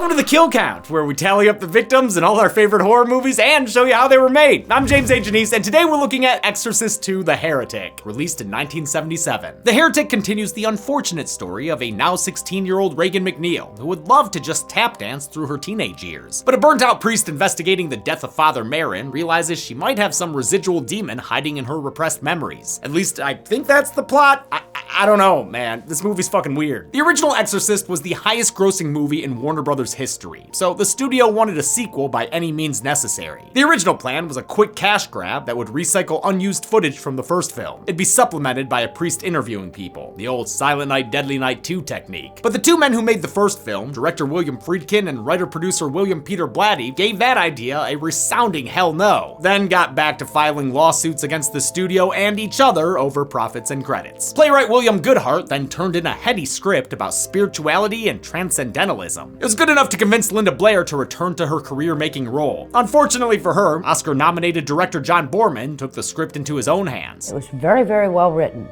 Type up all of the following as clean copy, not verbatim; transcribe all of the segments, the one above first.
Welcome to the Kill Count, where we tally up the victims in all our favorite horror movies and show you how they were made. I'm James A. Janice, and today we're looking at Exorcist II: The Heretic, released in 1977. The Heretic continues the unfortunate story of a now 16-year-old Regan MacLeod, who would love to just tap dance through her teenage years. But a burnt-out priest investigating the death of Father Marin realizes she might have some residual demon hiding in her repressed memories. At least, I think that's the plot. I don't know, man. This movie's fucking weird. The original Exorcist was the highest grossing movie in Warner Brothers history, so the studio wanted a sequel by any means necessary. The original plan was a quick cash grab that would recycle unused footage from the first film. It'd be supplemented by a priest interviewing people, the old Silent Night, Deadly Night 2 technique. But the two men who made the first film, director William Friedkin and writer-producer William Peter Blatty, gave that idea a resounding hell no, then got back to filing lawsuits against the studio and each other over profits and credits. Playwright William Goodhart then turned in a heady script about spirituality and transcendentalism. It was good enough to convince Linda Blair to return to her career-making role. Unfortunately for her, Oscar-nominated director John Boorman took the script into his own hands. It was very, very well written.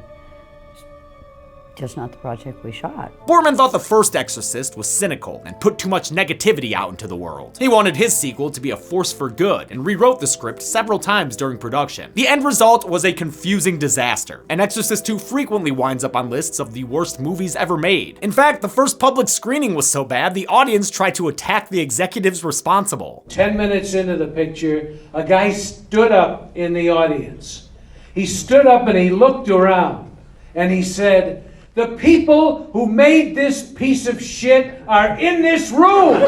Just not the project we shot. Boorman thought the first Exorcist was cynical and put too much negativity out into the world. He wanted his sequel to be a force for good and rewrote the script several times during production. The end result was a confusing disaster, and Exorcist II frequently winds up on lists of the worst movies ever made. In fact, the first public screening was so bad, the audience tried to attack the executives responsible. 10 minutes into the picture, a guy stood up in the audience. He stood up and he looked around and he said, "The people who made this piece of shit are in this room."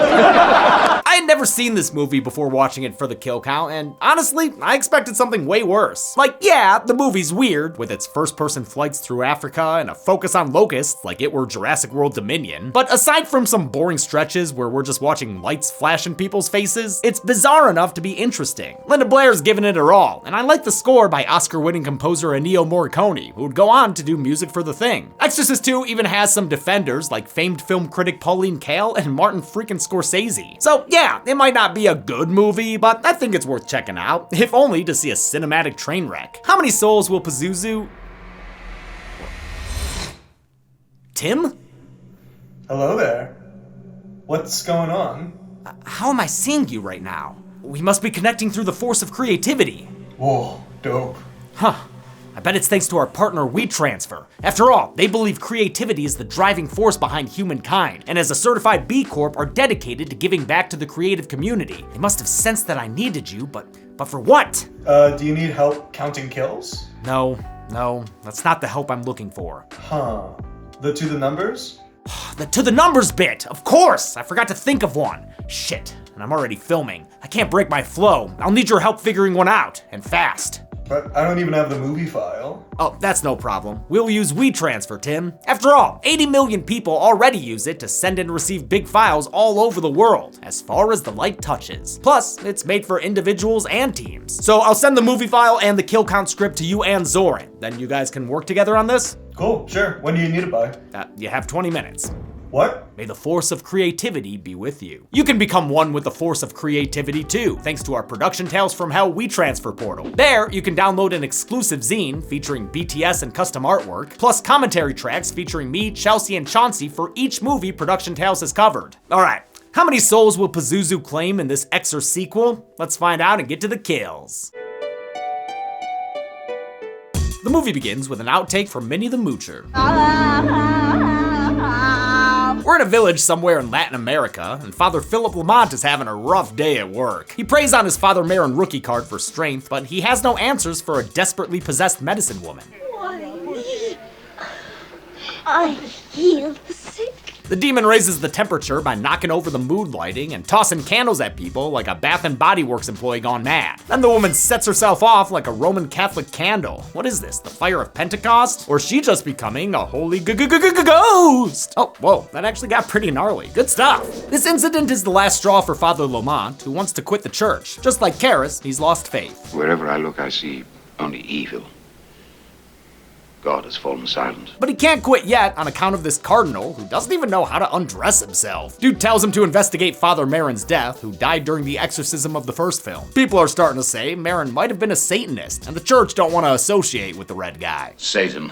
I had never seen this movie before watching it for the Kill Count, and honestly, I expected something way worse. Like, yeah, the movie's weird, with its first-person flights through Africa and a focus on locusts like it were Jurassic World Dominion. But aside from some boring stretches where we're just watching lights flash in people's faces, it's bizarre enough to be interesting. Linda Blair's given it her all, and I like the score by Oscar-winning composer Ennio Morricone, who would go on to do music for The Thing. Exorcist II even has some defenders like famed film critic Pauline Kael and Martin freaking Scorsese. So yeah, it might not be a good movie, but I think it's worth checking out, if only to see a cinematic train wreck. How many souls will Pazuzu? Tim? Hello there. What's going on? How am I seeing you right now? We must be connecting through the force of creativity. Whoa, dope. Huh. I bet it's thanks to our partner WeTransfer. After all, they believe creativity is the driving force behind humankind, and as a certified B Corp are dedicated to giving back to the creative community. They must have sensed that I needed you, but for what? Do you need help counting kills? No, that's not the help I'm looking for. Huh. To the numbers? The to the numbers bit, of course! I forgot to think of one. Shit, and I'm already filming. I can't break my flow. I'll need your help figuring one out, and fast. But I don't even have the movie file. Oh, that's no problem. We'll use WeTransfer, Tim. After all, 80 million people already use it to send and receive big files all over the world, as far as the light touches. Plus, it's made for individuals and teams. So I'll send the movie file and the kill count script to you and Zoran. Then you guys can work together on this? Cool, sure. When do you need it by? You have 20 minutes. What? May the force of creativity be with you. You can become one with the force of creativity too, thanks to our Production Tales from Hell WeTransfer portal. There, you can download an exclusive zine featuring BTS and custom artwork, plus commentary tracks featuring me, Chelsea, and Chauncey for each movie Production Tales has covered. Alright, how many souls will Pazuzu claim in this Exor sequel? Let's find out and get to the kills. The movie begins with an outtake from Minnie the Moocher. We're in a village somewhere in Latin America, and Father Philip Lamont is having a rough day at work. He prays on his Father Marin rookie card for strength, but he has no answers for a desperately possessed medicine woman. Why? I heal the sick. The demon raises the temperature by knocking over the mood lighting and tossing candles at people like a Bath and Body Works employee gone mad. Then the woman sets herself off like a Roman Catholic candle. What is this, the fire of Pentecost? Or is she just becoming a holy ghost? Oh, whoa, that actually got pretty gnarly. Good stuff. This incident is the last straw for Father Lamont, who wants to quit the church. Just like Karis, he's lost faith. Wherever I look, I see only evil. God has fallen silent. But he can't quit yet on account of this cardinal who doesn't even know how to undress himself. Dude tells him to investigate Father Marin's death, who died during the exorcism of the first film. People are starting to say Marin might have been a Satanist, and the church don't want to associate with the red guy. Satan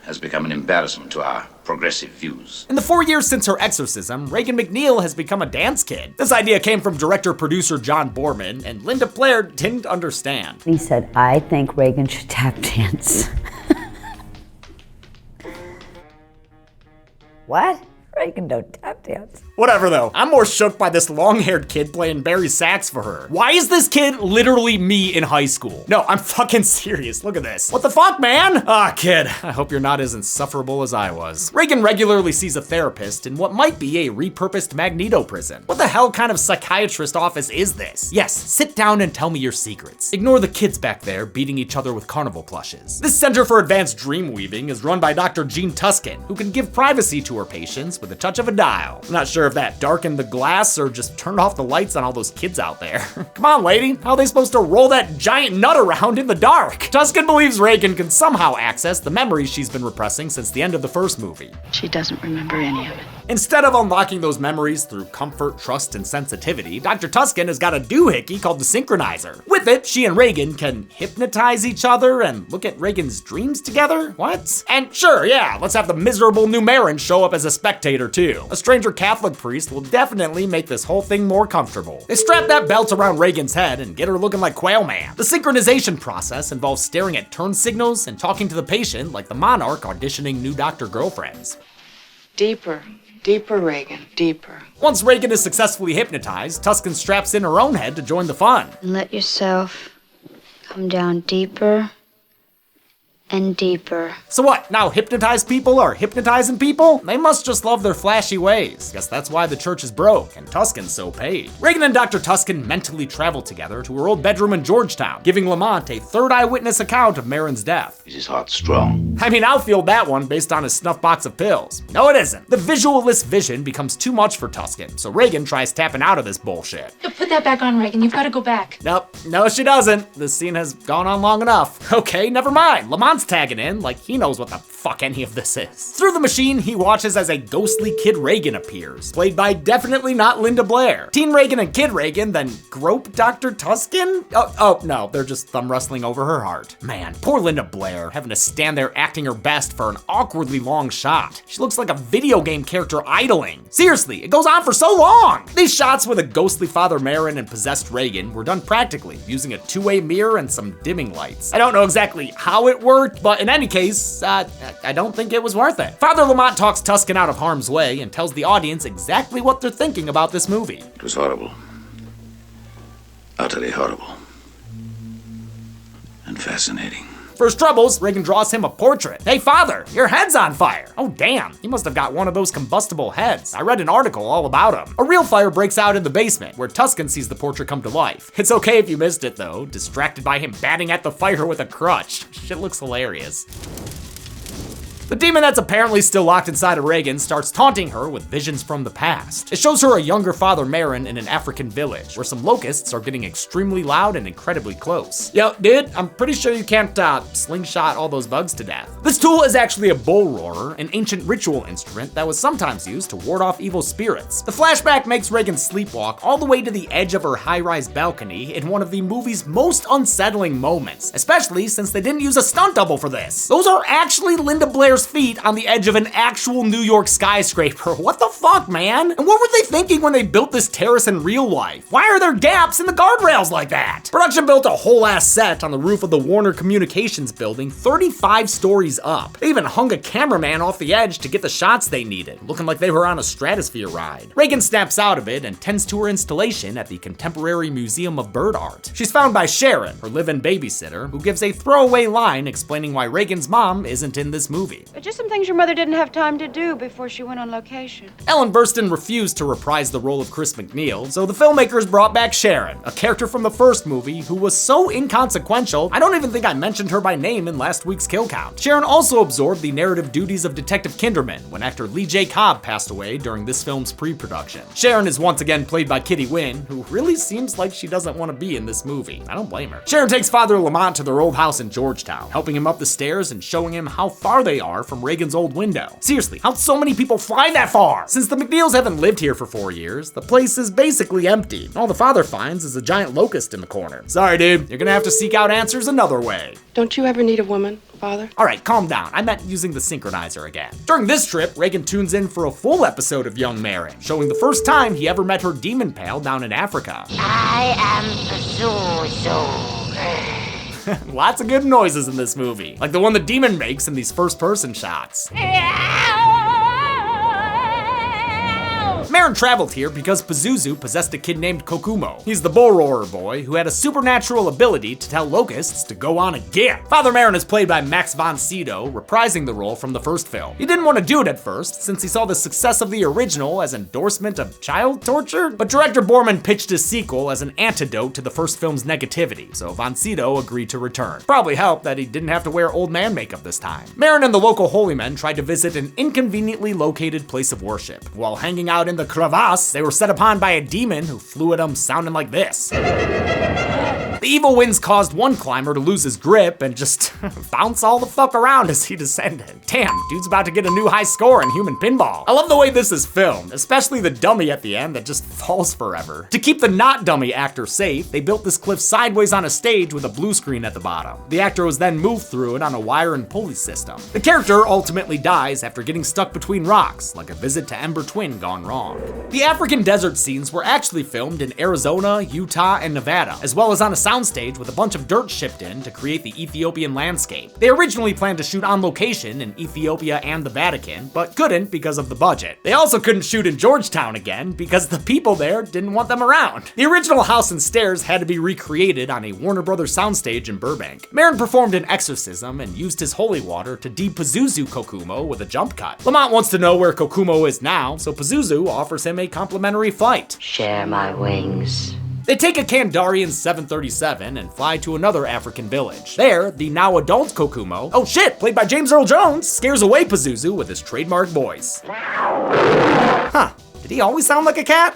has become an embarrassment to our progressive views. In the 4 years since her exorcism, Regan MacNeil has become a dance kid. This idea came from director-producer John Boorman, and Linda Blair didn't understand. He said, I think Regan should tap dance. What? Regan don't tap dance. Whatever though, I'm more shook by this long-haired kid playing Barry sax for her. Why is this kid literally me in high school? No, I'm fucking serious, look at this. What the fuck, man? Ah, kid, I hope you're not as insufferable as I was. Regan regularly sees a therapist in what might be a repurposed Magneto prison. What the hell kind of psychiatrist office is this? Yes, sit down and tell me your secrets. Ignore the kids back there beating each other with carnival plushes. This Center for Advanced Dream Weaving is run by Dr. Jean Tuskin, who can give privacy to her patients with a touch of a dial. I'm not sure if that darkened the glass or just turned off the lights on all those kids out there. Come on, lady, how are they supposed to roll that giant nut around in the dark? Tuskin believes Regan can somehow access the memories she's been repressing since the end of the first movie. She doesn't remember any of it. Instead of unlocking those memories through comfort, trust, and sensitivity, Dr. Tuskin has got a doohickey called the Synchronizer. With it, she and Regan can hypnotize each other and look at Regan's dreams together? What? And sure, yeah, let's have the miserable new Marin show up as a spectator too. A stranger Catholic priest will definitely make this whole thing more comfortable. They strap that belt around Regan's head and get her looking like Quail Man. The synchronization process involves staring at turn signals and talking to the patient like the monarch auditioning new doctor girlfriends. Deeper. Deeper, Regan. Deeper. Once Regan is successfully hypnotized, Tuskin straps in her own head to join the fun. And let yourself come down deeper and deeper. So what, now hypnotized people are hypnotizing people? They must just love their flashy ways. Guess that's why the church is broke and Tuskin's so paid. Regan and Dr. Tuskin mentally travel together to her old bedroom in Georgetown, giving Lamont a third eyewitness account of Marin's death. Is his heart strong? I mean, I'll field that one based on his snuff box of pills. No, it isn't. The visualist vision becomes too much for Tuskin, so Regan tries tapping out of this bullshit. Put that back on, Regan. You've got to go back. Nope, no she doesn't. This scene has gone on long enough. Okay, never mind. Lamont's tagging in like he knows what the fuck any of this is. Through the machine, he watches as a ghostly Kid Regan appears, played by definitely not Linda Blair. Teen Regan and Kid Regan then grope Dr. Tuskin? Oh no, they're just thumb wrestling over her heart. Man, poor Linda Blair, having to stand there acting her best for an awkwardly long shot. She looks like a video game character idling. Seriously, it goes on for so long. These shots with a ghostly Father Marin and possessed Regan were done practically, using a two-way mirror and some dimming lights. I don't know exactly how it worked, but in any case, I don't think it was worth it. Father Lamont talks Tuskin out of harm's way and tells the audience exactly what they're thinking about this movie. It was horrible. Utterly horrible. And fascinating. For his troubles, Regan draws him a portrait. Hey father, your head's on fire. Oh damn, he must have got one of those combustible heads. I read an article all about him. A real fire breaks out in the basement, where Tuskin sees the portrait come to life. It's okay if you missed it though, distracted by him batting at the fire with a crutch. Shit looks hilarious. The demon that's apparently still locked inside of Regan starts taunting her with visions from the past. It shows her a younger Father Marin in an African village, where some locusts are getting extremely loud and incredibly close. Yo, dude, I'm pretty sure you can't slingshot all those bugs to death. This tool is actually a bull roarer, an ancient ritual instrument that was sometimes used to ward off evil spirits. The flashback makes Regan sleepwalk all the way to the edge of her high-rise balcony in one of the movie's most unsettling moments, especially since they didn't use a stunt double for this. Those are actually Linda Blair's feet on the edge of an actual New York skyscraper. What the fuck, man? And what were they thinking when they built this terrace in real life? Why are there gaps in the guardrails like that? Production built a whole ass set on the roof of the Warner Communications building 35 stories up. They even hung a cameraman off the edge to get the shots they needed, looking like they were on a stratosphere ride. Regan snaps out of it and tends to her installation at the Contemporary Museum of Bird Art. She's found by Sharon, her live-in babysitter, who gives a throwaway line explaining why Regan's mom isn't in this movie. But just some things your mother didn't have time to do before she went on location. Ellen Burstyn refused to reprise the role of Chris MacNeil, so the filmmakers brought back Sharon, a character from the first movie who was so inconsequential, I don't even think I mentioned her by name in last week's kill count. Sharon also absorbed the narrative duties of Detective Kinderman when actor Lee J. Cobb passed away during this film's pre-production. Sharon is once again played by Kitty Wynn, who really seems like she doesn't want to be in this movie. I don't blame her. Sharon takes Father Lamont to their old house in Georgetown, helping him up the stairs and showing him how far they are far from Reagan's old window. Seriously, how'd so many people fly that far? Since the MacLeods haven't lived here for 4 years, the place is basically empty. All the father finds is a giant locust in the corner. Sorry, dude, you're gonna have to seek out answers another way. Don't you ever need a woman, Father? All right, calm down. I meant using the synchronizer again. During this trip, Reagan tunes in for a full episode of young Marin, showing the first time he ever met her demon pal down in Africa. I am Pazuzu. Lots of good noises in this movie, like the one the demon makes in these first-person shots. Marin traveled here because Pazuzu possessed a kid named Kokumo. He's the bull roarer boy who had a supernatural ability to tell locusts to go on a git. Father Marin is played by Max von Sydow, reprising the role from the first film. He didn't want to do it at first, since he saw the success of the original as endorsement of child torture, but director Borman pitched his sequel as an antidote to the first film's negativity, so von Sydow agreed to return. Probably helped that he didn't have to wear old man makeup this time. Marin and the local holy men tried to visit an inconveniently located place of worship. While hanging out in the crevasse, they were set upon by a demon who flew at them sounding like this. The evil winds caused one climber to lose his grip and just bounce all the fuck around as he descended. Damn, dude's about to get a new high score in human pinball. I love the way this is filmed, especially the dummy at the end that just falls forever. To keep the not dummy actor safe, they built this cliff sideways on a stage with a blue screen at the bottom. The actor was then moved through it on a wire and pulley system. The character ultimately dies after getting stuck between rocks, like a visit to Ember Twin gone wrong. The African desert scenes were actually filmed in Arizona, Utah, and Nevada, as well as on a soundstage with a bunch of dirt shipped in to create the Ethiopian landscape. They originally planned to shoot on location in Ethiopia and the Vatican, but couldn't because of the budget. They also couldn't shoot in Georgetown again because the people there didn't want them around. The original house and stairs had to be recreated on a Warner Brothers soundstage in Burbank. Marin performed an exorcism and used his holy water to de-Pazuzu Kokumo with a jump cut. Lamont wants to know where Kokumo is now, so Pazuzu offers him a complimentary flight. Share my wings. They take a Kandarian 737 and fly to another African village. There, the now adult Kokumo, oh shit, played by James Earl Jones, scares away Pazuzu with his trademark voice. Huh, did he always sound like a cat?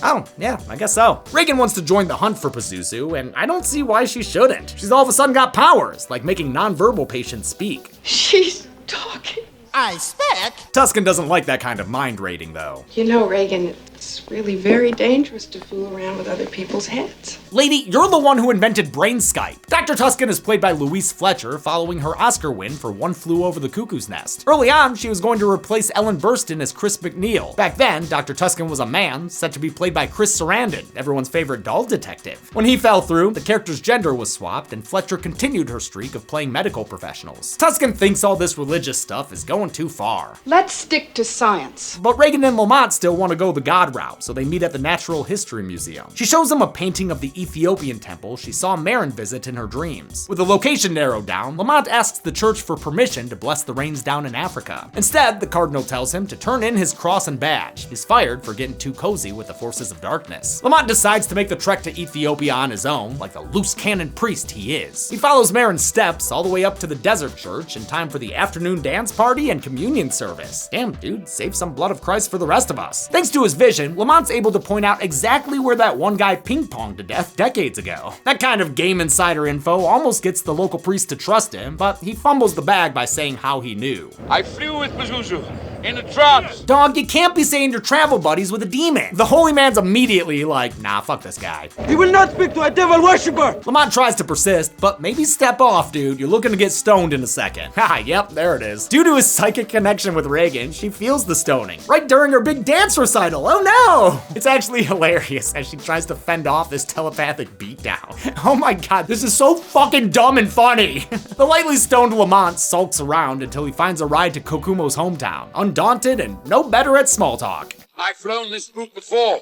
Oh, yeah, I guess so. Reagan wants to join the hunt for Pazuzu, and I don't see why she shouldn't. She's all of a sudden got powers, like making nonverbal patients speak. She's talking. I expect. Tuscan doesn't like that kind of mind raiding, though. You know, Reagan, it's really very dangerous to fool around with other people's heads. Lady, you're the one who invented Brain Skype. Dr. Tuscan is played by Louise Fletcher, following her Oscar win for One Flew Over the Cuckoo's Nest. Early on, she was going to replace Ellen Burstyn as Chris McNeil. Back then, Dr. Tuscan was a man, set to be played by Chris Sarandon, everyone's favorite doll detective. When he fell through, the character's gender was swapped, and Fletcher continued her streak of playing medical professionals. Tuscan thinks all this religious stuff is going too far. Let's stick to science. But Reagan and Lamont still want to go the God route, so they meet at the Natural History Museum. She shows him a painting of the Ethiopian temple she saw Marin visit in her dreams. With the location narrowed down, Lamont asks the church for permission to bless the rains down in Africa. Instead, the cardinal tells him to turn in his cross and badge. He's fired for getting too cozy with the forces of darkness. Lamont decides to make the trek to Ethiopia on his own, like the loose cannon priest he is. He follows Marin's steps all the way up to the desert church in time for the afternoon dance party and communion service. Damn, dude, save some blood of Christ for the rest of us. Thanks to his vision, Lamont's able to point out exactly where that one guy ping-ponged to death decades ago. That kind of game insider info almost gets the local priest to trust him, but he fumbles the bag by saying how he knew. I flew with Pazuzu in the drops. Dog, you can't be saying you're travel buddies with a demon. The holy man's immediately like, nah, fuck this guy. He will not speak to a devil worshipper. Lamont tries to persist, but maybe step off, dude. You're looking to get stoned in a second. Haha, yep, there it is. Due to his psychic connection with Reagan, she feels the stoning right during her big dance recital. Oh no! It's actually hilarious as she tries to fend off this telepathic beatdown. Oh my god, this is so fucking dumb and funny. The lightly stoned Lamont sulks around until he finds a ride to Kokumo's hometown, undaunted and no better at small talk. I've flown this route before.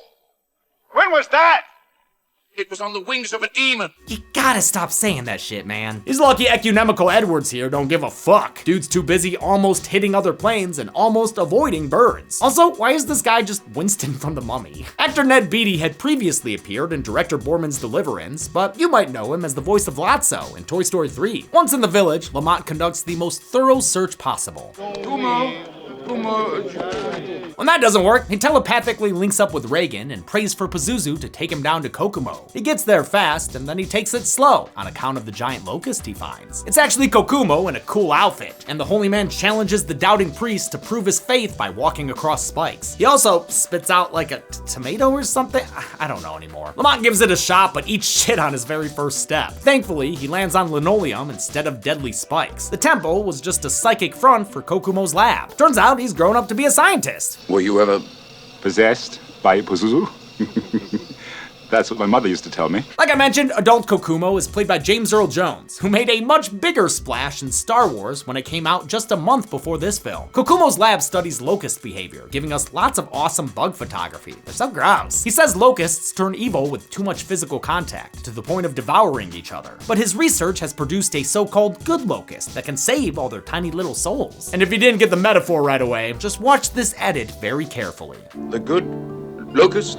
When was that? It was on the wings of a demon. You gotta stop saying that shit, man. These lucky ecumenical Edwards here don't give a fuck. Dude's too busy almost hitting other planes and almost avoiding birds. Also, why is this guy just Winston from The Mummy? Actor Ned Beatty had previously appeared in director Borman's Deliverance, but you might know him as the voice of Lotso in Toy Story 3. Once in the village, Lamont conducts the most thorough search possible. Kumo, Kokomo. When that doesn't work, he telepathically links up with Reagan and prays for Pazuzu to take him down to Kokomo. He gets there fast, and then he takes it slow on account of the giant locust he finds. It's actually Kokomo in a cool outfit, and the holy man challenges the doubting priest to prove his faith by walking across spikes. He also spits out like a tomato or something? I don't know anymore. Lamont gives it a shot, but eats shit on his very first step. Thankfully, he lands on linoleum instead of deadly spikes. The temple was just a psychic front for Kokomo's lab. Turns out he's grown up to be a scientist. Were you ever possessed by Pazuzu? That's what my mother used to tell me. Like I mentioned, adult Kokomo is played by James Earl Jones, who made a much bigger splash in Star Wars when it came out just a month before this film. Kokomo's lab studies locust behavior, giving us lots of awesome bug photography. They're so gross. He says locusts turn evil with too much physical contact, to the point of devouring each other. But his research has produced a so-called good locust that can save all their tiny little souls. And if you didn't get the metaphor right away, just watch this edit very carefully. The good locust?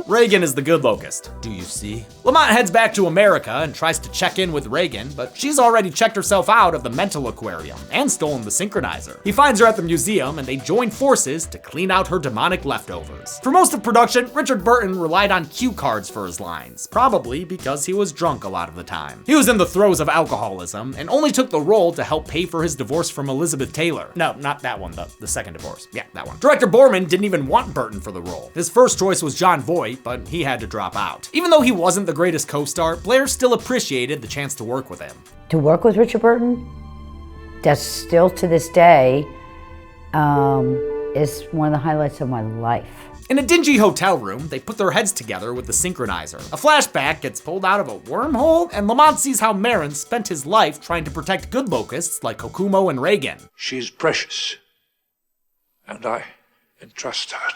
Reagan is the good locust. Do you see? Lamont heads back to America and tries to check in with Reagan, but she's already checked herself out of the mental aquarium and stolen the synchronizer. He finds her at the museum and they join forces to clean out her demonic leftovers. For most of production, Richard Burton relied on cue cards for his lines, probably because he was drunk a lot of the time. He was in the throes of alcoholism and only took the role to help pay for his divorce from Elizabeth Taylor. No, not that one, the second divorce. Yeah, that one. Director Borman didn't even want Burton for the role. His first choice was Jon Voight, but he had to drop out. Even though he wasn't the greatest co-star, Blair still appreciated the chance to work with him. To work with Richard Burton, that's still to this day, is one of the highlights of my life. In a dingy hotel room, they put their heads together with the synchronizer. A flashback gets pulled out of a wormhole, and Lamont sees how Marin spent his life trying to protect good locusts like Kokomo and Reagan. She's precious, and I entrust her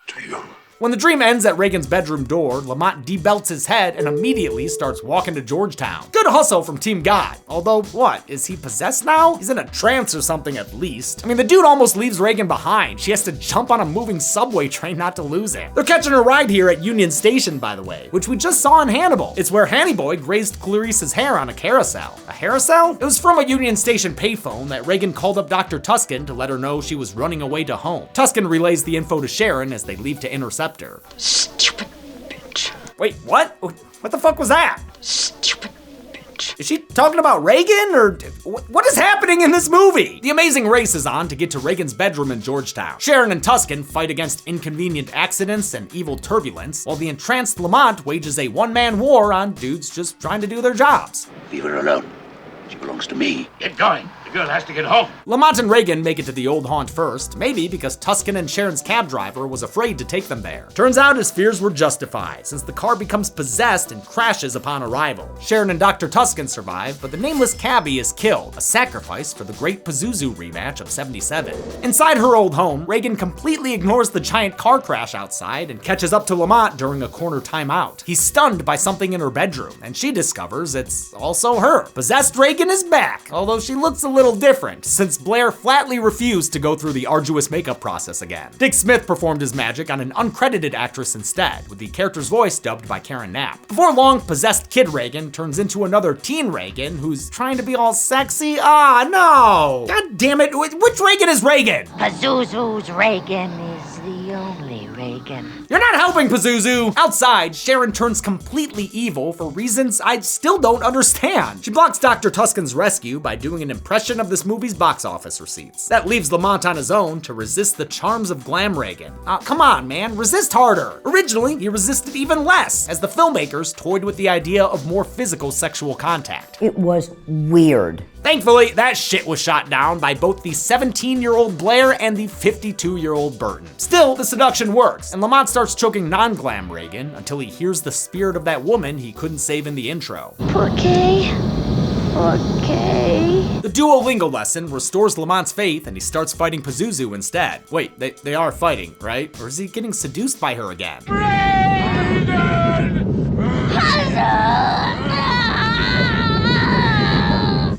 to you. When the dream ends at Reagan's bedroom door, Lamont debelts his head and immediately starts walking to Georgetown. Good hustle from Team God. Although, what, is he possessed now? He's in a trance or something at least. I mean, the dude almost leaves Reagan behind. She has to jump on a moving subway train not to lose him. They're catching a ride here at Union Station, by the way, which we just saw in Hannibal. It's where Hanny Boy grazed Clarice's hair on a carousel. A carousel? It was from a Union Station payphone that Reagan called up Dr. Tuscan to let her know she was running away to home. Tuscan relays the info to Sharon as they leave to intercept her. Stupid bitch. Wait, what? What the fuck was that? Stupid bitch. Is she talking about Reagan, or what is happening in this movie? The Amazing Race is on to get to Reagan's bedroom in Georgetown. Sharon and Tuscan fight against inconvenient accidents and evil turbulence, while the entranced Lamont wages a one-man war on dudes just trying to do their jobs. Leave her alone. She belongs to me. Get going. The girl has to get home. Lamont and Reagan make it to the old haunt first, maybe because Tuscan and Sharon's cab driver was afraid to take them there. Turns out his fears were justified, since the car becomes possessed and crashes upon arrival. Sharon and Dr. Tuscan survive, but the nameless cabbie is killed, a sacrifice for the great Pazuzu rematch of '77. Inside her old home, Reagan completely ignores the giant car crash outside and catches up to Lamont during a corner timeout. He's stunned by something in her bedroom, and she discovers it's also her. Possessed Reagan is back, although she looks a little different, since Blair flatly refused to go through the arduous makeup process again. Dick Smith performed his magic on an uncredited actress instead, with the character's voice dubbed by Karen Knapp. Before long, possessed kid Reagan turns into another teen Reagan who's trying to be all sexy. Ah, no! God damn it, which Reagan is Reagan? Pazuzu's Reagan is the only Reagan. You're not helping, Pazuzu! Outside, Sharon turns completely evil for reasons I still don't understand. She blocks Dr. Tuscan's rescue by doing an impression of this movie's box office receipts. That leaves Lamont on his own to resist the charms of glam Reagan. Come on, man, resist harder. Originally, he resisted even less, as the filmmakers toyed with the idea of more physical sexual contact. It was weird. Thankfully, that shit was shot down by both the 17-year-old Blair and the 52-year-old Burton. Still, the seduction works, and Lamont starts choking non-glam Reagan until he hears the spirit of that woman he couldn't save in the intro. Okay. The Duolingo lesson restores Lamont's faith and he starts fighting Pazuzu instead. Wait, they are fighting, right? Or is he getting seduced by her again?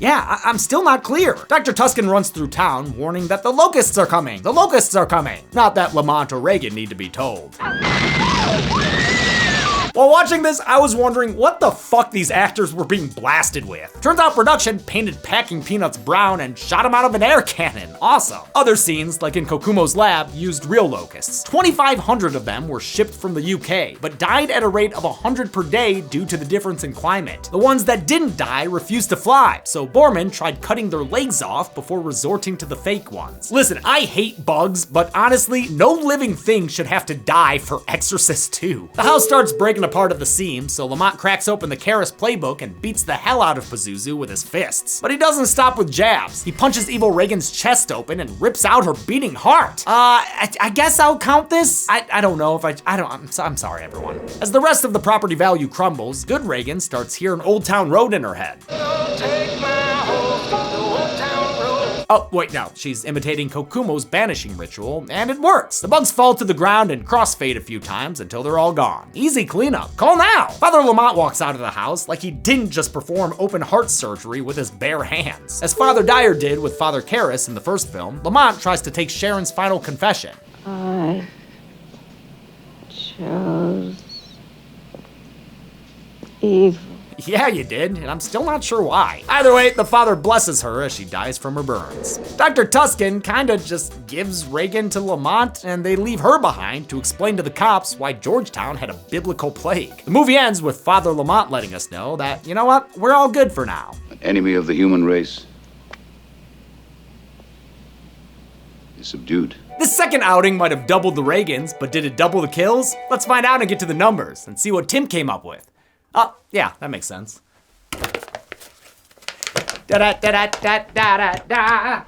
Yeah, I'm still not clear. Dr. Tuscan runs through town, warning that the locusts are coming. The locusts are coming. Not that Lamont or Reagan need to be told. While watching this, I was wondering what the fuck these actors were being blasted with. Turns out production painted packing peanuts brown and shot them out of an air cannon. Awesome. Other scenes, like in Kokumo's lab, used real locusts. 2,500 of them were shipped from the UK, but died at a rate of 100 per day due to the difference in climate. The ones that didn't die refused to fly, so Borman tried cutting their legs off before resorting to the fake ones. Listen, I hate bugs, but honestly, no living thing should have to die for Exorcist 2. The house starts breaking apart at the seams, so Lamont cracks open the Karras playbook and beats the hell out of Pazuzu with his fists. But he doesn't stop with jabs. He punches evil Reagan's chest open and rips out her beating heart. I guess I'll count this. I don't know if I'm sorry, everyone. As the rest of the property value crumbles, good Reagan starts hearing Old Town Road in her head. Oh, wait, no, she's imitating Kokumo's banishing ritual, and it works. The bugs fall to the ground and crossfade a few times until they're all gone. Easy cleanup. Call now. Father Lamont walks out of the house like he didn't just perform open heart surgery with his bare hands. As Father Dyer did with Father Karras in the first film, Lamont tries to take Sharon's final confession. I chose evil. Yeah, you did, and I'm still not sure why. Either way, the father blesses her as she dies from her burns. Dr. Tuscan kinda just gives Reagan to Lamont, and they leave her behind to explain to the cops why Georgetown had a biblical plague. The movie ends with Father Lamont letting us know that, you know what, we're all good for now. An enemy of the human race is subdued. This second outing might have doubled the Reagans, but did it double the kills? Let's find out and get to the numbers and see what Tim came up with. Oh, yeah, that makes sense. Da-da-da-da-da-da-da-da.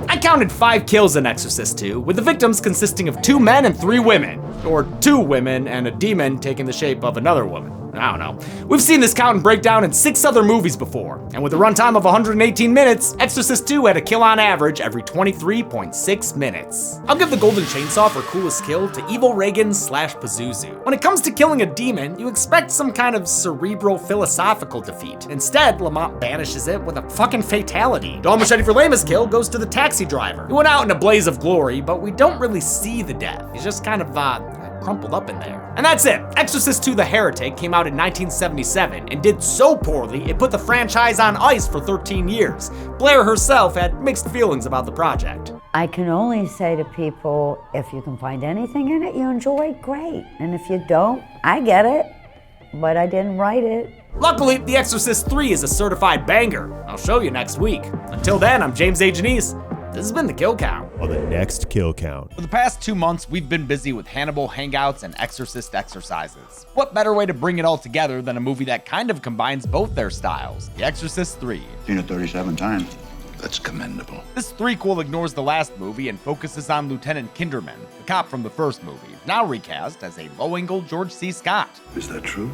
I counted 5 kills in Exorcist 2, with the victims consisting of 2 men and 3 women. Or 2 women and a demon taking the shape of another woman. I don't know. We've seen this count and breakdown in 6 other movies before, and with a runtime of 118 minutes, Exorcist 2 had a kill on average every 23.6 minutes. I'll give the golden chainsaw for coolest kill to evil Reagan / Pazuzu. When it comes to killing a demon, you expect some kind of cerebral philosophical defeat. Instead, Lamont banishes it with a fucking fatality. Dawn Machete for lamest kill goes to the taxi driver. He went out in a blaze of glory, but we don't really see the death. He's just kind of crumpled up in there. And that's it. Exorcist 2: The Heretic came out in 1977 and did so poorly it put the franchise on ice for 13 years. Blair herself had mixed feelings about the project. I can only say to people, if you can find anything in it you enjoy, great. And if you don't, I get it, but I didn't write it. Luckily, The Exorcist 3 is a certified banger. I'll show you next week. Until then, I'm James A. Janice. This has been The Kill Count. On the next Kill Count. For the past 2 months, we've been busy with Hannibal hangouts and Exorcist exercises. What better way to bring it all together than a movie that kind of combines both their styles? The Exorcist 3. Seen it 37 times. That's commendable. This threequel ignores the last movie and focuses on Lieutenant Kinderman, the cop from the first movie, now recast as a low-angle George C. Scott. Is that true?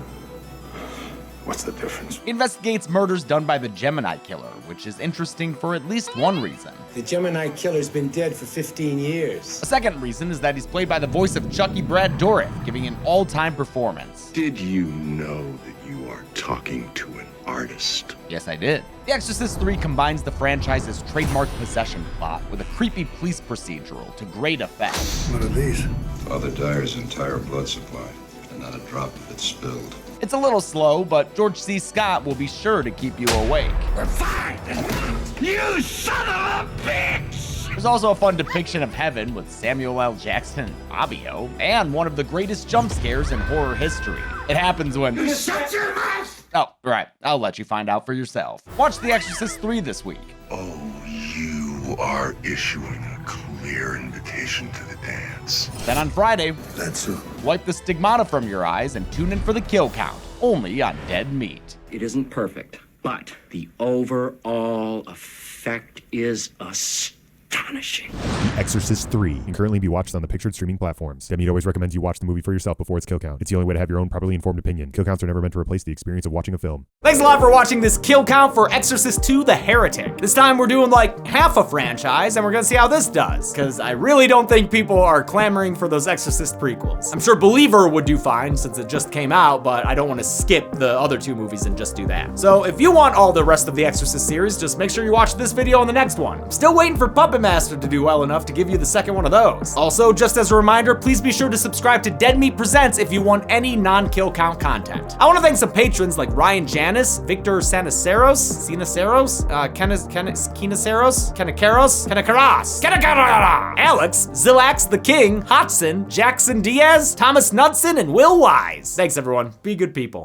What's the difference? He investigates murders done by the Gemini Killer, which is interesting for at least one reason. The Gemini Killer's been dead for 15 years. A second reason is that he's played by the voice of Chucky Brad Dourif, giving an all-time performance. Did you know that you are talking to an artist? Yes, I did. The Exorcist 3 combines the franchise's trademark possession plot with a creepy police procedural to great effect. What are these? Father Dyer's entire blood supply, and not a drop of it spilled. It's a little slow, but George C. Scott will be sure to keep you awake. We're fine! You son of a bitch! There's also a fun depiction of heaven with Samuel L. Jackson and Fabio, and one of the greatest jump scares in horror history. It happens when... Shut your mouth! Oh, right. I'll let you find out for yourself. Watch The Exorcist 3 this week. Oh, you are issuing a clear invitation to the dance. Then on Friday, That's it. wipe the stigmata from your eyes and tune in for The Kill Count, only on Dead Meat. It isn't perfect, but the overall effect is astonishing. The Exorcist 3 can currently be watched on the pictured streaming platforms. Demi always recommends you watch the movie for yourself before its kill count. It's the only way to have your own properly informed opinion. Kill counts are never meant to replace the experience of watching a film. Thanks a lot for watching this kill count for Exorcist 2: The Heretic. This time we're doing like half a franchise and we're gonna see how this does, because I really don't think people are clamoring for those Exorcist prequels. I'm sure Believer would do fine since it just came out, but I don't want to skip the other 2 movies and just do that. So if you want all the rest of the Exorcist series, just make sure you watch this video and the next one. I'm still waiting for Puppet Master to do well enough to give you the second one of those. Also, just as a reminder, please be sure to subscribe to Dead Meat Presents if you want any non-kill count content. I want to thank some patrons like Ryan Janis, Victor Sanaceros, Alex, Zillax the King, Hodson, Jackson Diaz, Thomas Knudsen, and Will Wise. Thanks everyone, be good people.